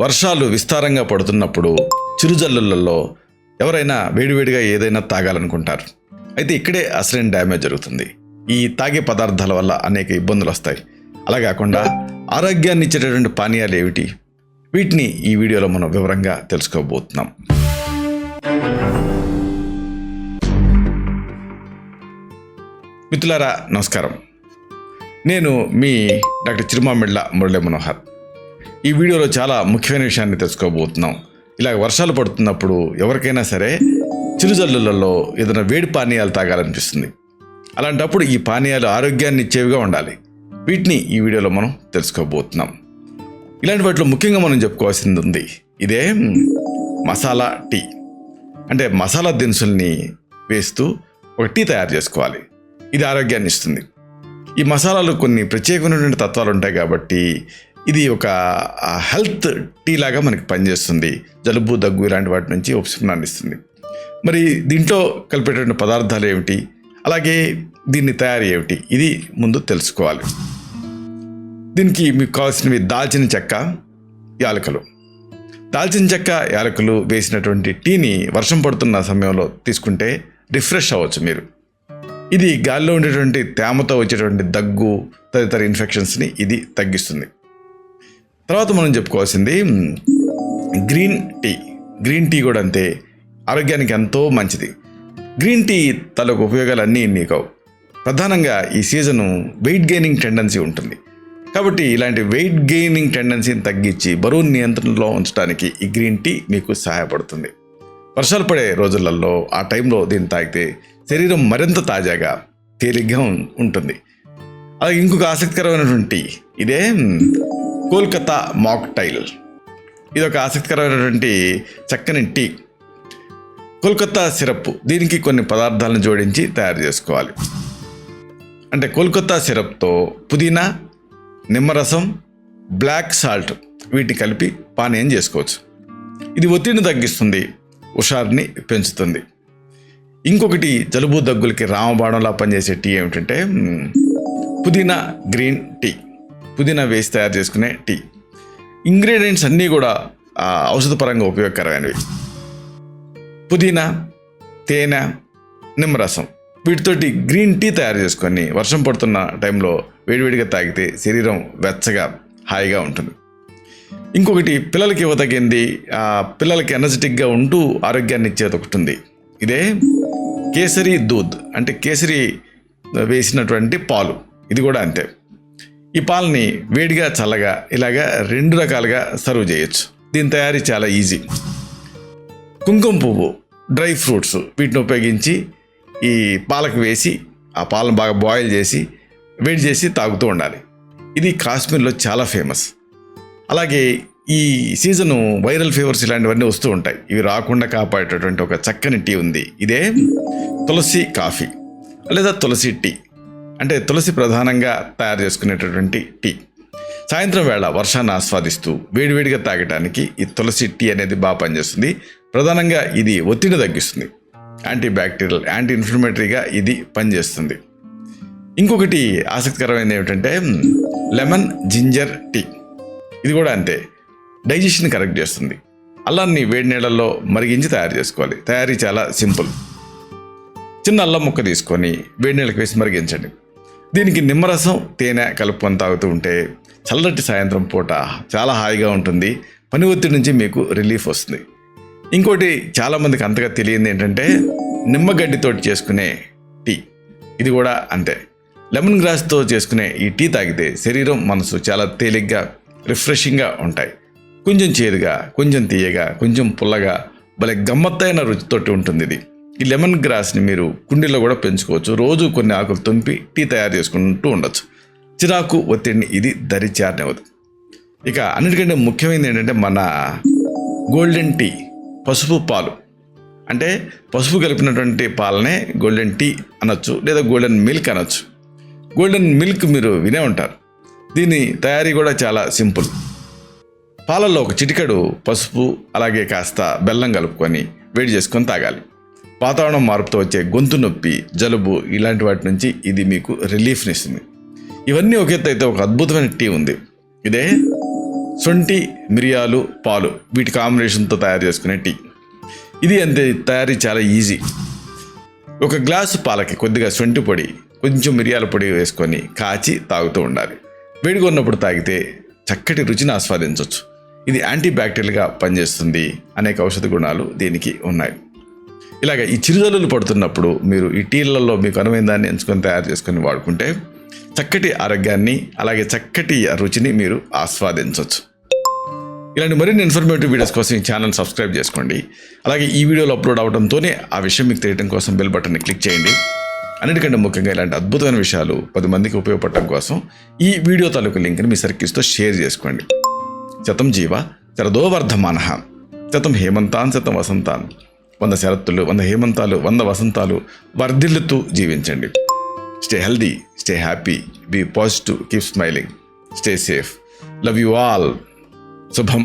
వర్షాలు విస్తారంగా పడుతున్నప్పుడు చిరుజల్లులలో ఎవరైనా వేడివేడిగా ఏదైనా తాగాలనుకుంటారు. అయితే ఇక్కడే అసలైన డ్యామేజ్ జరుగుతుంది. ఈ తాగే పదార్థాల వల్ల అనేక ఇబ్బందులు వస్తాయి. అలా కాకుండా ఆరోగ్యాన్ని ఇచ్చేటటువంటి పానీయాలు ఏమిటి? వీటిని ఈ వీడియోలో మనం వివరంగా తెలుసుకోబోతున్నాం. మిత్రులారా నమస్కారం. నేను మీ డాక్టర్ చిరుమామిళ్ళ మురళీ మనోహర్. ఈ వీడియోలో చాలా ముఖ్యమైన విషయాన్ని తెలుసుకోబోతున్నాం. ఇలా వర్షాలు పడుతున్నప్పుడు ఎవరికైనా సరే చిరుజల్లులలో ఏదైనా వేడి పానీయాలు తాగాలనిపిస్తుంది. అలాంటప్పుడు ఈ పానీయాలు ఆరోగ్యాన్ని ఇచ్చేవిగా ఉండాలి. వీటిని ఈ వీడియోలో మనం తెలుసుకోబోతున్నాం. ఇలాంటి వాటిలో ముఖ్యంగా మనం చెప్పుకోవాల్సింది ఉంది. ఇదే మసాలా టీ. అంటే మసాలా దినుసుల్ని వేస్తూ ఒక టీ తయారు చేసుకోవాలి. ఇది ఆరోగ్యాన్ని ఇస్తుంది. ఈ మసాలాలు కొన్ని ప్రత్యేకమైనటువంటి తత్వాలు ఉంటాయి కాబట్టి ఇది ఒక హెల్త్ టీ లాగా మనకి పనిచేస్తుంది. జలుబు, దగ్గు ఇలాంటి వాటి నుంచి ఉపశమనాన్ని ఇస్తుంది. మరి దీంట్లో కలిపేటువంటి పదార్థాలు ఏమిటి, అలాగే దీన్ని తయారీ ఏమిటి, ఇది ముందు తెలుసుకోవాలి. దీనికి మీకు కావాల్సినవి దాల్చిన చెక్క, యాలకులు. దాల్చిన చెక్క, యాలకులు వేసినటువంటి టీని వర్షం పడుతున్న సమయంలో తీసుకుంటే రిఫ్రెష్ అవ్వచ్చు మీరు. ఇది గాలిలో ఉండేటువంటి తేమతో వచ్చేటువంటి దగ్గు తదితర ఇన్ఫెక్షన్స్ని ఇది తగ్గిస్తుంది. తర్వాత మనం చెప్పుకోవాల్సింది గ్రీన్ టీ. గ్రీన్ టీ కూడా అంతే, ఆరోగ్యానికి ఎంతో మంచిది. గ్రీన్ టీ తాలూకు ఉపయోగాలు అన్నీ ఇన్ని కావు. ప్రధానంగా ఈ సీజను వెయిట్ గెయినింగ్ టెండెన్సీ ఉంటుంది. కాబట్టి ఇలాంటి వెయిట్ గెయినింగ్ టెండెన్సీని తగ్గించి బరువు నియంత్రణలో ఉంచడానికి ఈ గ్రీన్ టీ మీకు సహాయపడుతుంది. వర్షాలు పడే రోజులలో ఆ టైంలో దీన్ని తాగితే శరీరం మరింత తాజాగా తేలిగ్గా ఉంటుంది. అలాగే ఇంకొక ఆసక్తికరమైనటువంటి టీ ఇదే కోల్కతా మాక్టైల్. ఇది ఒక ఆసక్తికరమైనటువంటి చక్కని టీ. కోల్కతా సిరప్, దీనికి కొన్ని పదార్థాలను జోడించి తయారు చేసుకోవాలి. అంటే కోల్కతా సిరప్తో పుదీనా, నిమ్మరసం, బ్లాక్ సాల్ట్ వీటిని కలిపి పానీయం చేసుకోవచ్చు. ఇది ఒత్తిడిని తగ్గిస్తుంది, హుషారుని పెంచుతుంది. ఇంకొకటి జలుబు దగ్గులకి రామబాణంలా పనిచేసే టీ ఏమిటంటే పుదీనా గ్రీన్ టీ. పుదీనా వేసి తయారు చేసుకునే టీ. ఇంగ్రీడియంట్స్ అన్నీ కూడా ఔషధపరంగా ఉపయోగకరమైనవి. పుదీనా, తేనె, నిమ్మరసం వీటితోటి గ్రీన్ టీ తయారు చేసుకొని వర్షం పడుతున్న టైంలో వేడివేడిగా తాగితే శరీరం వెచ్చగా హాయిగా ఉంటుంది. ఇంకొకటి పిల్లలకి ఇవ్వతగింది, పిల్లలకి ఎనర్జెటిక్గా ఉంటూ ఆరోగ్యాన్ని ఇచ్చేది ఒకటి ఉంది. ఇదే కేసరి దూద్. అంటే కేసరి వేసినటువంటి పాలు. ఇది కూడా అంతే. ఈ పాలని వేడిగా చల్లగా ఇలాగా 2 రకాలుగా సర్వ్ చేయొచ్చు. దీని తయారీ చాలా ఈజీ. కుంకుమ పువ్వు, డ్రై ఫ్రూట్స్ వీటిని ఉపయోగించి ఈ పాలకు వేసి ఆ పాలను బాగా బాయిల్ చేసి వేడి చేసి తాగుతూ ఉండాలి. ఇది కాశ్మీర్లో చాలా ఫేమస్. అలాగే ఈ సీజను వైరల్ ఫీవర్స్ ఇలాంటివన్నీ వస్తూ ఉంటాయి. ఇవి రాకుండా కాపాడేటటువంటి ఒక చక్కని టీ ఉంది. ఇదే తులసి కాఫీ లేదా తులసి టీ. అంటే తులసి ప్రధానంగా తయారు చేసుకునేటటువంటి టీ. సాయంత్రం వేళ వర్షాన్ని ఆస్వాదిస్తూ వేడివేడిగా తాగడానికి ఈ తులసి టీ అనేది బాగా పనిచేస్తుంది. ప్రధానంగా ఇది ఒత్తిడి తగ్గిస్తుంది. యాంటీ బ్యాక్టీరియల్, యాంటీ ఇన్ఫ్లమేటరీగా ఇది పనిచేస్తుంది. ఇంకొకటి ఆసక్తికరమైనది ఏమిటంటే లెమన్ జింజర్ టీ. ఇది కూడా అంతే, డైజెషన్ కరెక్ట్ చేస్తుంది. అల్లాన్ని వేడి నీళ్ళల్లో మరిగించి తయారు చేసుకోవాలి. తయారీ చాలా సింపుల్. చిన్న అల్లం ముక్క తీసుకొని వేడి నీళ్ళకి వేసి మరిగించండి. దీనికి నిమ్మరసం, తేనె కలుపుకొని తాగుతూ ఉంటే చల్లటి సాయంత్రం పూట చాలా హాయిగా ఉంటుంది. పని ఒత్తిడి నుంచి మీకు రిలీఫ్ వస్తుంది. ఇంకోటి చాలామందికి అంతగా తెలియంది ఏంటంటే నిమ్మగడ్డితో చేసుకునే టీ. ఇది కూడా అంతే. లెమన్ గ్రాస్తో చేసుకునే ఈ టీ తాగితే శరీరం, మనసు చాలా తేలిగ్గా రిఫ్రెషింగ్గా ఉంటాయి. కొంచెం చేదుగా, కొంచెం తీయగా, కొంచెం పుల్లగా, భలే గమ్మత్తైన రుచితోటి ఉంటుంది ఇది. ఈ లెమన్ గ్రాస్ని మీరు కుండీలో కూడా పెంచుకోవచ్చు. రోజు కొన్ని ఆకులు తుంపి టీ తయారు చేసుకుంటూ ఉండొచ్చు. చిరాకు, ఒత్తిడిని ఇది దరిచేరనివ్వదు. ఇక అన్నిటికంటే ముఖ్యమైనది ఏంటంటే మన గోల్డెన్ టీ, పసుపు పాలు. అంటే పసుపు కలిపినటువంటి పాలనే గోల్డెన్ టీ అనొచ్చు, లేదా గోల్డెన్ మిల్క్ అనొచ్చు. గోల్డెన్ మిల్క్ మీరు వినే ఉంటారు. దీని తయారీ కూడా చాలా సింపుల్. పాలల్లో ఒక చిటికెడు పసుపు, అలాగే కాస్త బెల్లం కలుపుకొని వేడి చేసుకొని తాగాలి. వాతావరణం మార్పుతో వచ్చే గొంతు నొప్పి, జలుబు ఇలాంటి వాటి నుంచి ఇది మీకు రిలీఫ్ని ఇస్తుంది. ఇవన్నీ ఒక ఎత్తు అయితే ఒక అద్భుతమైన టీ ఉంది. ఇదే శొంఠి, మిరియాలు, పాలు వీటి కాంబినేషన్తో తయారు చేసుకునే టీ. ఇది అంతే, తయారీ చాలా ఈజీ. ఒక గ్లాసు పాలకి కొద్దిగా శొంఠి పొడి, కొంచెం మిరియాల పొడి వేసుకొని కాచి తాగుతూ ఉండాలి. వేడిగా ఉన్నప్పుడు తాగితే చక్కటి రుచిని ఆస్వాదించవచ్చు. ఇది యాంటీ బ్యాక్టీరియల్గా పనిచేస్తుంది. అనేక ఔషధ గుణాలు దీనికి ఉన్నాయి. ఇలాగ ఈ చిరుజల్లులు పడుతున్నప్పుడు మీరు ఈ టీలలో మీకు అనువైన దాన్ని ఎంచుకొని తయారు చేసుకొని వాడుకుంటే చక్కటి ఆరోగ్యాన్ని, అలాగే చక్కటి రుచిని మీరు ఆస్వాదించవచ్చు. ఇలాంటి మరిన్ని ఇన్ఫర్మేటివ్ వీడియోస్ కోసం ఈ ఛానల్ సబ్స్క్రైబ్ చేసుకోండి. అలాగే ఈ వీడియోలో అప్లోడ్ అవడంతోనే ఆ విషయం మీకు తెలియడం కోసం బెల్ బటన్ని క్లిక్ చేయండి. అన్నిటికంటే ముఖ్యంగా ఇలాంటి అద్భుతమైన విషయాలు 10 మందికి ఉపయోగపడటం కోసం ఈ వీడియో తాలూకు లింక్ని మీ సర్కిల్స్తో షేర్ చేసుకోండి. శతం జీవ శరదో వర్ధమానః, శతం హేమంతాన్ శతం వసంతాన్. 100 శరత్తులు, 100 హేమంతాలు, 100 వసంతాలు వర్ధిల్లుతూ జీవించండి. Stay healthy, stay happy, be positive, keep smiling, stay safe. Love you all. శుభం.